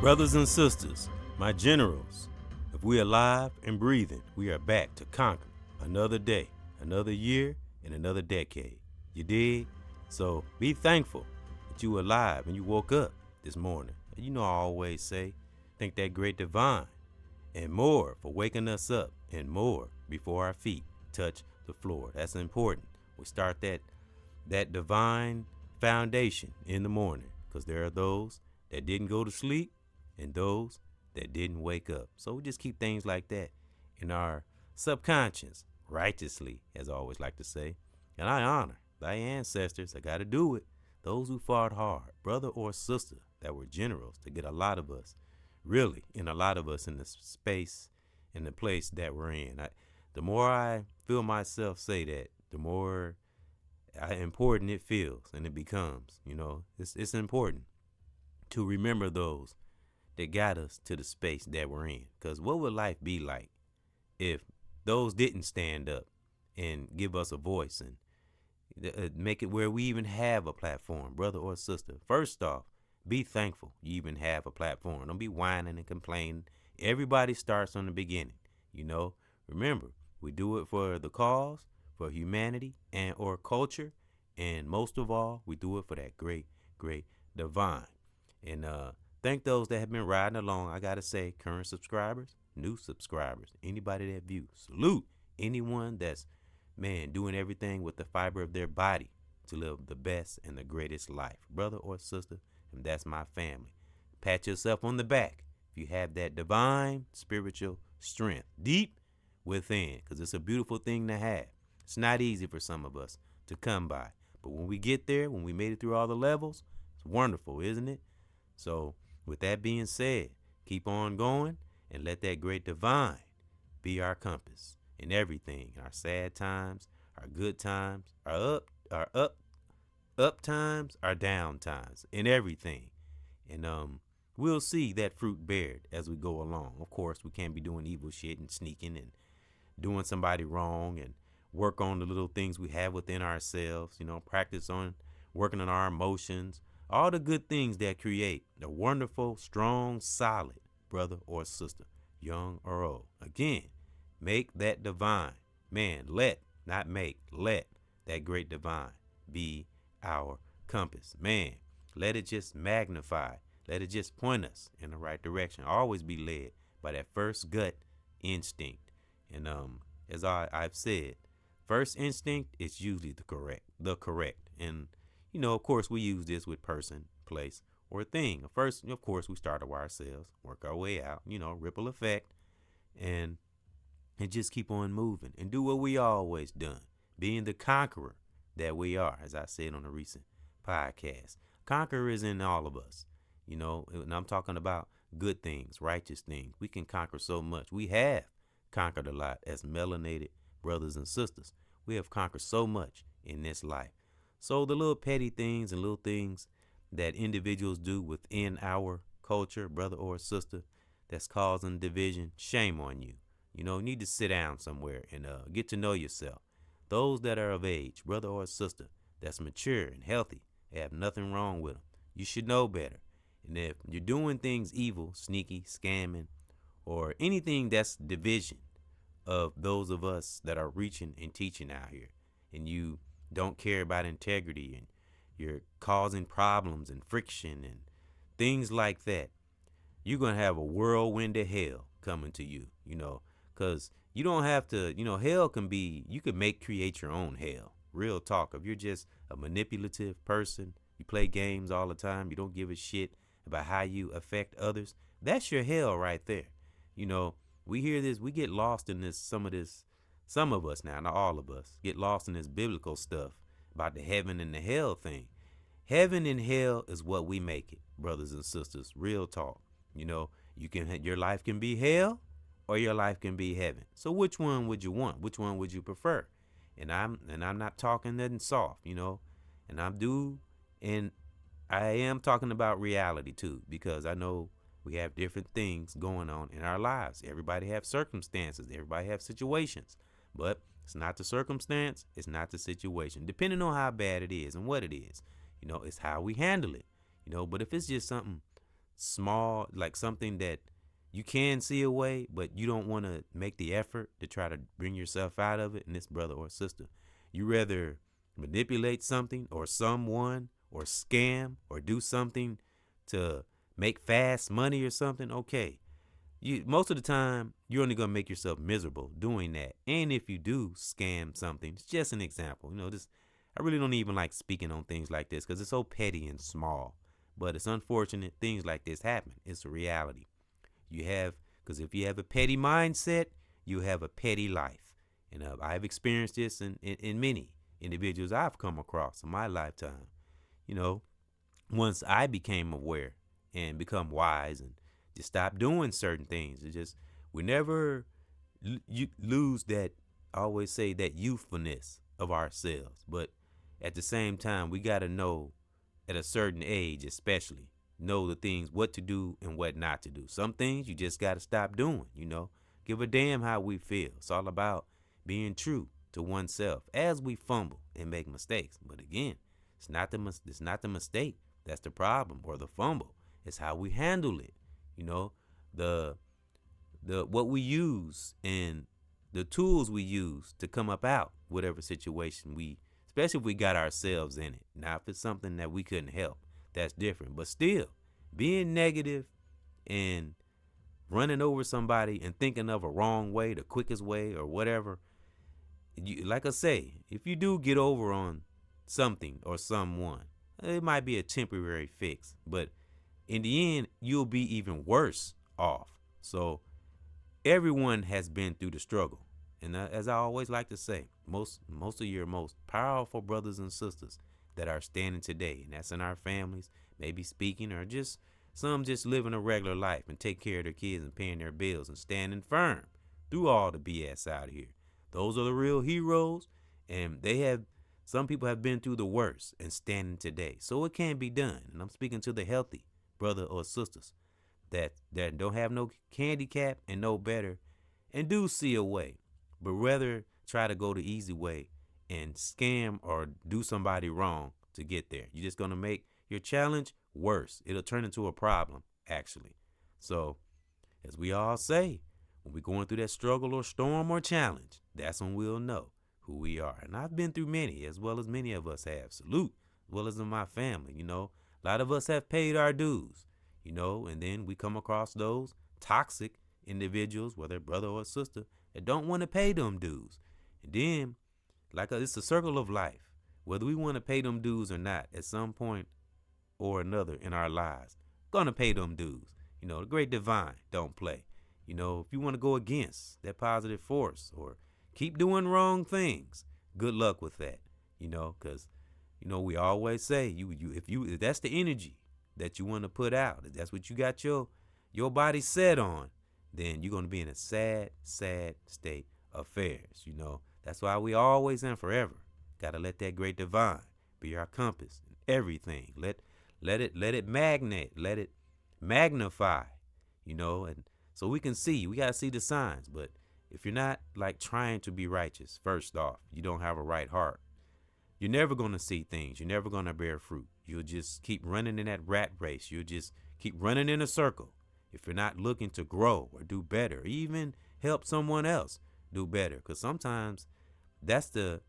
Brothers and sisters, my generals, if we are alive and breathing, we are back to conquer another day, another year, and another decade. You dig? So be thankful that you were alive and you woke up this morning. You know I always say, thank that great divine and more for waking us up and more before our feet touch the floor. That's important. We start that divine foundation in the morning, because there are those that didn't go to sleep and those that didn't wake up. So we just keep things like that in our subconscious, righteously, as I always like to say. And I honor thy ancestors. I got to do it. Those who fought hard, brother or sister, that were generals to get a lot of us, really, in a lot of us in the space, in the place that we're in. The more I feel myself say that, the more important it feels and it becomes. You know, it's important to remember those that got us to the space that we're in. Because what would life be like if those didn't stand up and give us a voice and make it where we even have a platform, brother or sister? First off, be thankful you even have a platform. Don't be whining and complaining. Everybody starts from the beginning. You know, remember, we do it for the cause, for humanity and or culture, and most of all, we do it for that great, great divine. And thank those that have been riding along. I gotta say, current subscribers, new subscribers, anybody that views, salute anyone that's, man, doing everything with the fiber of their body to live the best and the greatest life, brother or sister. And that's my family. Pat yourself on the back if you have that divine spiritual strength deep within, because it's a beautiful thing to have. It's not easy for some of us to come by, but when we get there, when we made it through all the levels, it's wonderful, isn't it? So with that being said, keep on going and let that great divine be our compass in everything. Our sad times, our good times, our up times, our down times, in everything. And we'll see that fruit bared as we go along. Of course, we can't be doing evil shit and sneaking and doing somebody wrong, and work on the little things we have within ourselves, you know, practice on working on our emotions, all the good things that create a wonderful, strong, solid brother or sister, young or old. Again, make that divine, man, let that great divine be our compass. Man, let it just magnify, let it just point us in the right direction. Always be led by that first gut instinct. And as I've said, first instinct is usually the correct. And you know, of course, we use this with person, place, or thing. First, of course, we start with ourselves, work our way out, you know, ripple effect, and just keep on moving and do what we always done, being the conqueror that we are, as I said on a recent podcast. Conqueror is in all of us, you know, and I'm talking about good things, righteous things. We can conquer so much. We have conquered a lot as melanated brothers and sisters. We have conquered so much in this life. So the little petty things and little things that individuals do within our culture, brother or sister, that's causing division, shame on you. You know, you need to sit down somewhere and get to know yourself. Those that are of age, brother or sister, that's mature and healthy, they have nothing wrong with them. You should know better. And if you're doing things evil, sneaky, scamming, or anything that's division of those of us that are reaching and teaching out here, and you don't care about integrity, and you're causing problems and friction and things like that, you're going to have a whirlwind of hell coming to you, you know, because you don't have to, you know, hell can be, you could create your own hell. Real talk. If you're just a manipulative person, you play games all the time, you don't give a shit about how you affect others, that's your hell right there. You know, we hear this, we get lost in this, some of us now, not all of us, get lost in this biblical stuff about the heaven and the hell thing. Heaven and hell is what we make it, brothers and sisters. Real talk. You know, your life can be hell or your life can be heaven. So which one would you want? Which one would you prefer? And I'm not talking nothing soft, you know, and I am talking about reality too, because I know we have different things going on in our lives. Everybody have circumstances. Everybody have situations. But it's not the circumstance. It's not the situation. Depending on how bad it is and what it is. You know, it's how we handle it. You know, but if it's just something small, like something that you can see a way, but you don't want to make the effort to try to bring yourself out of it, and this brother or sister, you rather manipulate something or someone or scam or do something to make fast money or something, okay, you most of the time you're only gonna make yourself miserable doing that. And if you do scam something, it's just an example. Just I really don't even like speaking on things like this because it's so petty and small. But it's unfortunate things like this happen. It's a reality. You have because if you have a petty mindset, you have a petty life. And I've experienced this in many individuals I've come across in my lifetime. You know, once I became aware and become wise and just stop doing certain things. It's just we never you lose that. I always say that youthfulness of ourselves, but at the same time, we got to know at a certain age, especially know the things what to do and what not to do. Some things you just got to stop doing. Give a damn how we feel. It's all about being true to oneself as we fumble and make mistakes. But again, it's not the mistake that's the problem or the fumble. It's how we handle it. The what we use and the tools we use to come up out whatever situation especially if we got ourselves in it. Now, if it's something that we couldn't help, that's different. But still, being negative and running over somebody and thinking of a wrong way, the quickest way or whatever, like I say, if you do get over on something or someone, it might be a temporary fix, but in the end, you'll be even worse off. So everyone has been through the struggle. And as I always like to say, most of your most powerful brothers and sisters that are standing today, and that's in our families, maybe speaking or just some just living a regular life and take care of their kids and paying their bills and standing firm through all the BS out here. Those are the real heroes, and some people have been through the worst and standing today. So it can be done. And I'm speaking to the healthy brother or sisters that don't have no handicap and no better and do see a way, but rather try to go the easy way and scam or do somebody wrong to get there. You're just going to make your challenge worse. It'll turn into a problem, actually. So, as we all say, when we're going through that struggle or storm or challenge, that's when we'll know who we are. And I've been through many, as well as many of us have. Salute, as well as in my family. A lot of us have paid our dues, and then we come across those toxic individuals, whether brother or sister, that don't want to pay them dues. And then, it's a circle of life. Whether we want to pay them dues or not, at some point or another in our lives, gonna pay them dues. The great divine don't play. If you want to go against that positive force or keep doing wrong things, good luck with that. Because we always say if that's the energy that you want to put out, if that's what you got your body set on, then you're going to be in a sad state of affairs. That's why we always and forever got to let that great divine be our compass and everything. Let it magnify, and so we can see. We got to see the signs. But if you're not trying to be righteous, first off, you don't have a right heart. You're never going to see things. You're never going to bear fruit. You'll just keep running in that rat race. You'll just keep running in a circle. If you're not looking to grow or do better, or even help someone else do better. Because sometimes that's the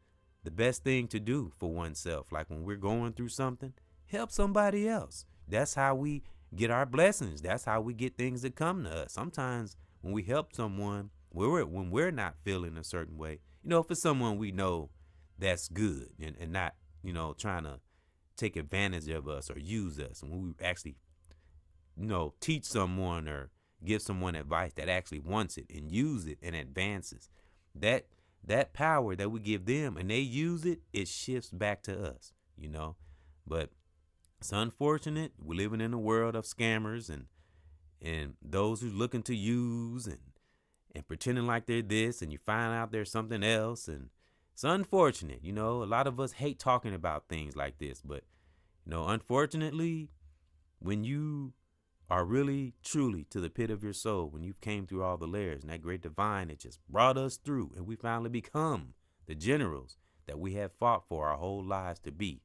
best thing to do for oneself. Like when we're going through something, help somebody else. That's how we get our blessings. That's how we get things that come to us. Sometimes when we help someone, when we're not feeling a certain way, if it's someone we know that's good and not, trying to take advantage of us or use us. And when we actually, teach someone or give someone advice that actually wants it and use it and advances, that power that we give them and they use it, it shifts back to us, But it's unfortunate. We're living in a world of scammers and those who's looking to use and pretending like they're this, and you find out there's something else. And it's unfortunate. A lot of us hate talking about things like this, but unfortunately, when you are really, truly to the pit of your soul, when you've came through all the layers and that great divine that just brought us through and we finally become the generals that we have fought for our whole lives to be.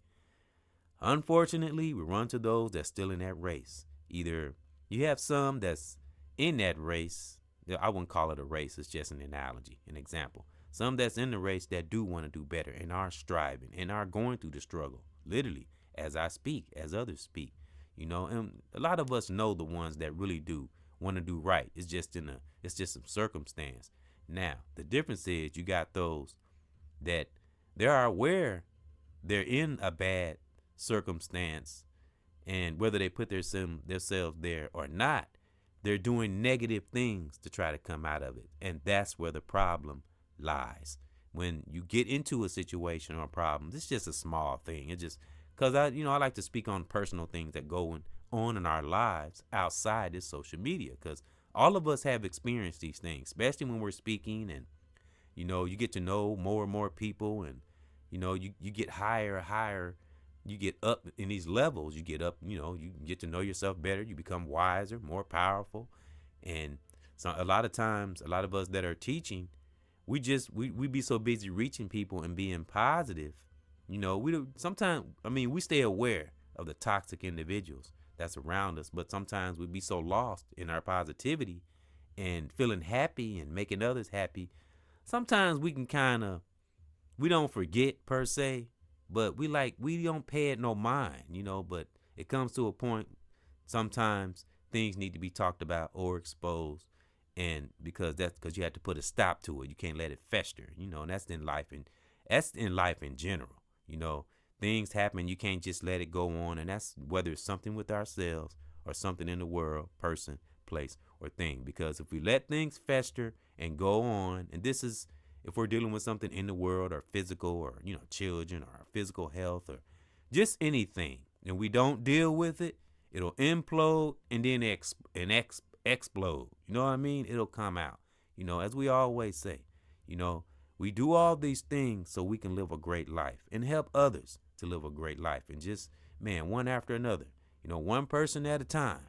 Unfortunately, we run to those that's still in that race, either You have some that's in that race. I wouldn't call it a race. It's just an analogy, an example. Some that's in the race that do want to do better and are striving and are going through the struggle, literally, as I speak, as others speak. And a lot of us know the ones that really do want to do right. It's just some circumstance. Now, the difference is you got those that they are aware they're in a bad circumstance, and whether they put themselves there or not, they're doing negative things to try to come out of it. And that's where the problem lies. When you get into a situation or a problem, it's just a small thing. It's just because I like to speak on personal things that go on in our lives outside this social media, because all of us have experienced these things, especially when we're speaking, and you get to know more and more people, and you get higher and higher. You get up in these levels. You get up, you get to know yourself better. You become wiser, more powerful. And so a lot of times, a lot of us that are teaching, we be so busy reaching people and being positive. Sometimes, we stay aware of the toxic individuals that's around us, but sometimes we be so lost in our positivity and feeling happy and making others happy. Sometimes we don't forget per se, but we don't pay it no mind, but it comes to a point sometimes things need to be talked about or exposed, and because you have to put a stop to it. You can't let it fester, and that's in life, and that's in life in general. Things happen, you can't just let it go on, and that's whether it's something with ourselves or something in the world, person, place, or thing. Because if we let things fester and go on, and this is if we're dealing with something in the world or physical, or children, or physical health, or just anything, and we don't deal with it, it'll implode and then explode. You know what I mean? It'll come out. As we always say, we do all these things so we can live a great life and help others to live a great life, and just, man, one after another, one person at a time,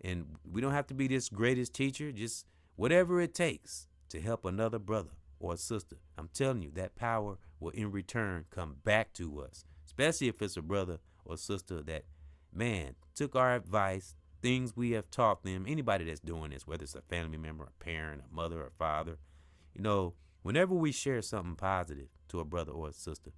and we don't have to be this greatest teacher, just whatever it takes to help another brother or sister. I'm telling you, that power will in return come back to us, especially if it's a brother or sister that, man, took our advice, things we have taught them. Anybody that's doing this, whether it's a family member, a parent, a mother, or a father, whenever we share something positive to a brother or a sister,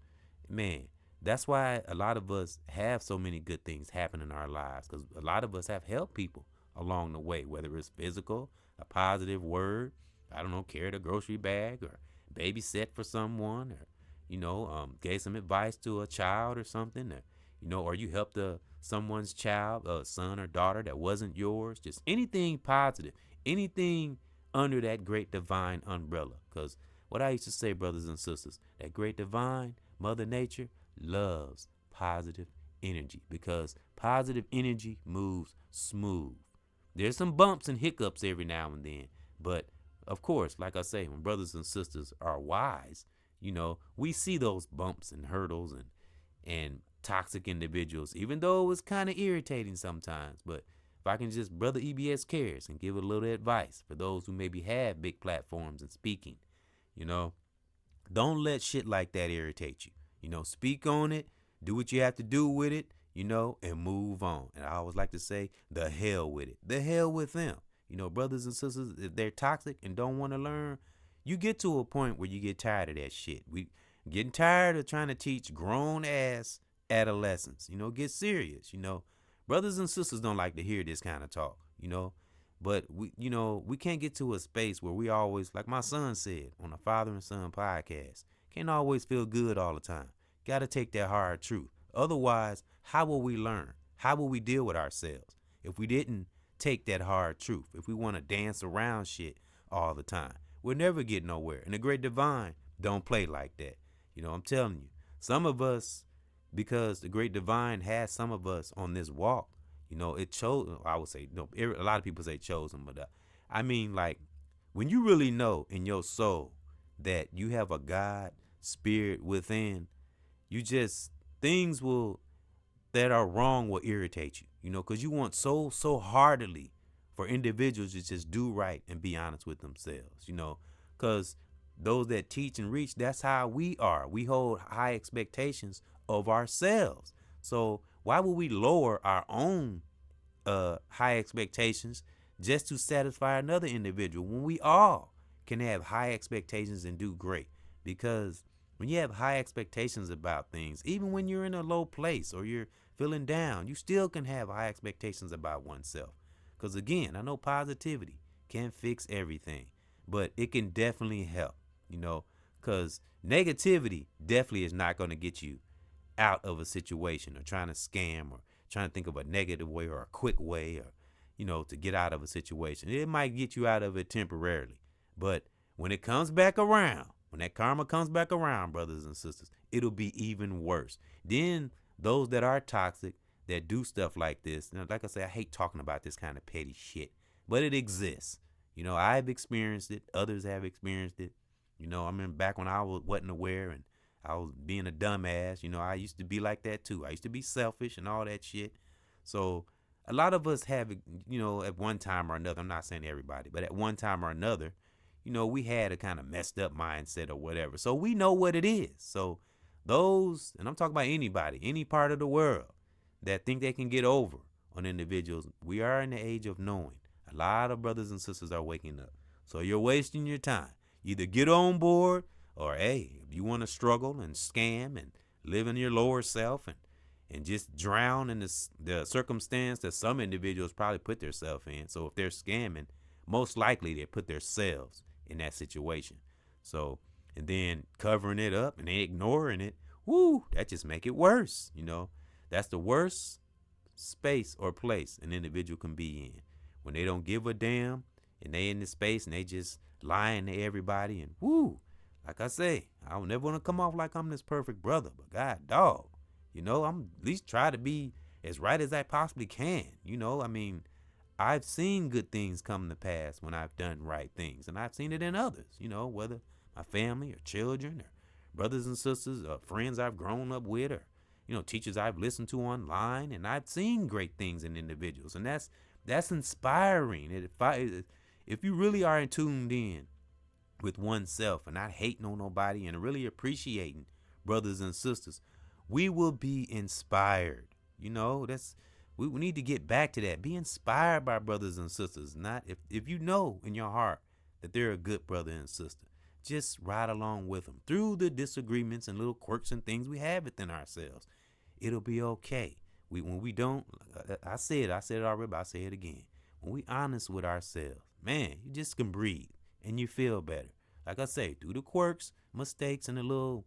man, that's why a lot of us have so many good things happen in our lives, because a lot of us have helped people along the way, whether it's physical, a positive word, I don't know, carried a grocery bag, or babysit for someone, or gave some advice to a child or something, or you helped someone's child, son or daughter that wasn't yours. Just anything positive, anything under that great divine umbrella. Because what I used to say, brothers and sisters, that great divine Mother Nature loves positive energy, because positive energy moves smooth. There's some bumps and hiccups every now and then, but of course, like I say, when brothers and sisters are wise, we see those bumps and hurdles and toxic individuals, even though it's kind of irritating sometimes. But if I can just, Brother EBS cares, and give a little advice for those who maybe have big platforms and speaking, don't let shit like that irritate you. Speak on it, do what you have to do with it, and move on. And I always like to say, the hell with it. The hell with them. Brothers and sisters, if they're toxic and don't want to learn, you get to a point where you get tired of that shit. We getting tired of trying to teach grown ass adolescents. Get serious. Brothers and sisters don't like to hear this kind of talk. But we can't get to a space where we always, like my son said on a father and son podcast, can't always feel good all the time. Got to take that hard truth. Otherwise, how will we learn? How will we deal with ourselves if we didn't take that hard truth? If we want to dance around shit all the time, we'll never get nowhere. And the great divine don't play like that. I'm telling you, some of us, because the great divine has some of us on this walk, it chose, I would say, a lot of people say chosen, but I mean, like, when you really know in your soul that you have a God spirit within, you just, things that are wrong will irritate you, because you want so heartily for individuals to just do right and be honest with themselves, because those that teach and reach, that's how we are. We hold high expectations of ourselves. So why would we lower our own high expectations just to satisfy another individual when we all can have high expectations and do great. Because when you have high expectations about things, even when you're in a low place or you're feeling down, you still can have high expectations about oneself. Because again, I know positivity can't fix everything, but it can definitely help, you know, because negativity definitely is not going to get you out of a situation or trying to scam or trying to think of a negative way or a quick way or, to get out of a situation. It might get you out of it temporarily. But when it comes back around, when that karma comes back around, brothers and sisters, it'll be even worse. Then those that are toxic, that do stuff like this, like I say, I hate talking about this kind of petty shit, but it exists. I've experienced it. Others have experienced it. I remember back when I wasn't aware and I was being a dumbass. I used to be like that too. I used to be selfish and all that shit. So a lot of us have, at one time or another, I'm not saying everybody, but at one time or another, we had a kind of messed up mindset or whatever. So we know what it is. So those, and I'm talking about anybody, any part of the world that think they can get over on individuals, we are in the age of knowing. A lot of brothers and sisters are waking up. So you're wasting your time. Either get on board or, hey, if you want to struggle and scam and live in your lower self and just drown in the circumstance that some individuals probably put themselves in. So if they're scamming, most likely they put themselves in that situation. So, and then covering it up and they ignoring it, that just make it worse. That's the worst space or place an individual can be in. When they don't give a damn and they in this space and they just lying to everybody and like I say, I don't never want to come off like I'm this perfect brother, but God dog, I'm at least try to be as right as I possibly can. I've seen good things come to pass when I've done right things, and I've seen it in others, whether my family or children or brothers and sisters or friends I've grown up with or, teachers I've listened to online, and I've seen great things in individuals, and that's inspiring. If you really are tuned in with oneself and not hating on nobody and really appreciating brothers and sisters, we will be inspired. We need to get back to that. Be inspired by brothers and sisters. Not if you know in your heart that they're a good brother and sister, just ride along with them through the disagreements and little quirks and things we have within ourselves. It'll be okay. When we don't, I said it already, but I say it again. When we honest with ourselves, man, you just can breathe and you feel better. Like I say, through the quirks, mistakes, and the little,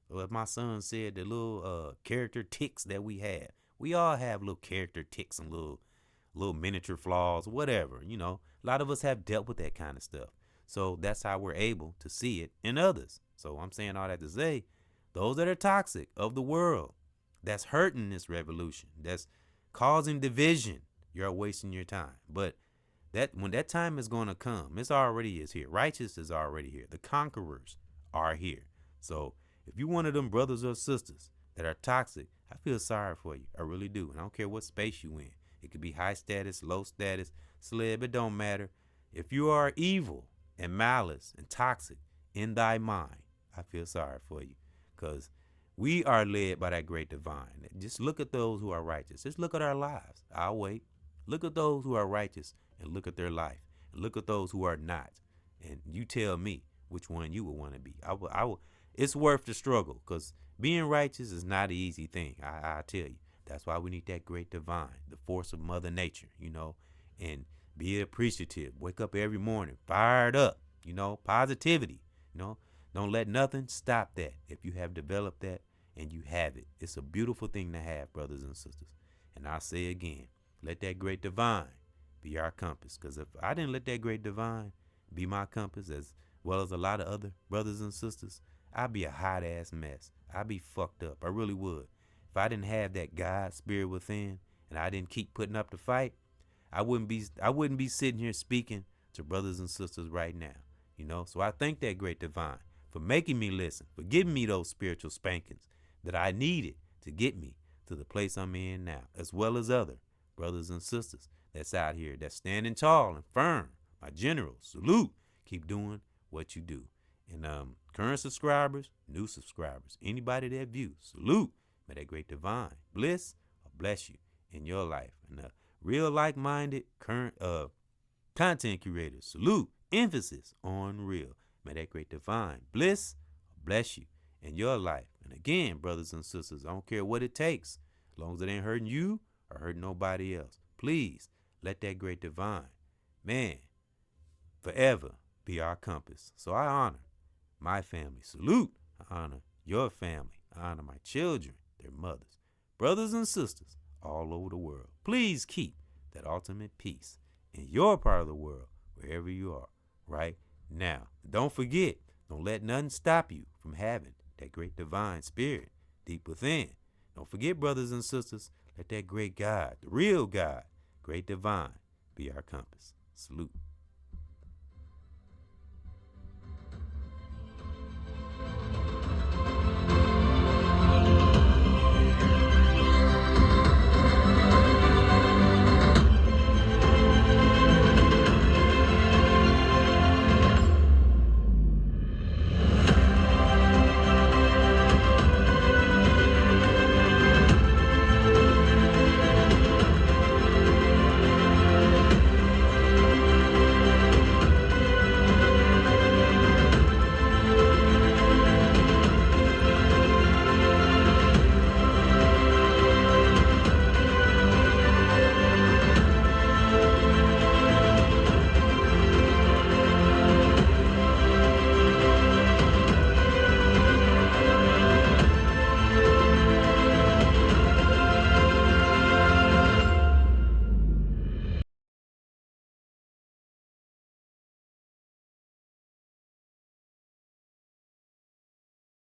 what my son said, the little character ticks that we have. We all have little character ticks and little miniature flaws, whatever. A lot of us have dealt with that kind of stuff. So that's how we're able to see it in others. So I'm saying all that to say, those that are toxic of the world, that's hurting this revolution, that's causing division, you're wasting your time. But when that time is going to come, it already is here. Righteousness is already here. The conquerors are here. So if you're one of them brothers or sisters that are toxic, I feel sorry for you. I really do. And I don't care what space you in. It could be high status, low status, celeb. It don't matter. If you are evil and malice and toxic in thy mind, I feel sorry for you. Because we are led by that great divine. Just look at those who are righteous. Just look at our lives. I'll wait. Look at those who are righteous and look at their life. And look at those who are not. And you tell me which one you would want to be. I will. It's worth the struggle, because being righteous is not an easy thing. I tell you. That's why we need that great divine, the force of Mother Nature, and be appreciative. Wake up every morning, fired up, positivity, Don't let nothing stop that. If you have developed that and you have it, it's a beautiful thing to have, brothers and sisters. And I'll say again, let that great divine be our compass. Because if I didn't let that great divine be my compass, as well as a lot of other brothers and sisters, I'd be a hot ass mess. I'd be fucked up. I really would. If I didn't have that God spirit within and I didn't keep putting up the fight, I wouldn't be sitting here speaking to brothers and sisters right now. So I thank that great divine for making me listen, for giving me those spiritual spankings that I needed to get me to the place I'm in now, as well as other brothers and sisters that's out here that's standing tall and firm. My generals, salute. Keep doing what you do. And current subscribers, new subscribers, anybody that views, salute. May that great divine bliss or bless you in your life. And real like-minded current content creators. Salute. Emphasis on real. May that great divine bliss bless you in your life. And again, brothers and sisters, I don't care what it takes, as long as it ain't hurting you or hurting nobody else. Please let that great divine, man, forever be our compass. So I honor my family. Salute. I honor your family. I honor my children, their mothers, brothers and sisters all over the world. Please keep that ultimate peace in your part of the world, wherever you are right now. Don't forget, don't let nothing stop you from having that great divine spirit deep within. Don't forget, brothers and sisters, let that great God, the real God, great divine, be our compass. Salute.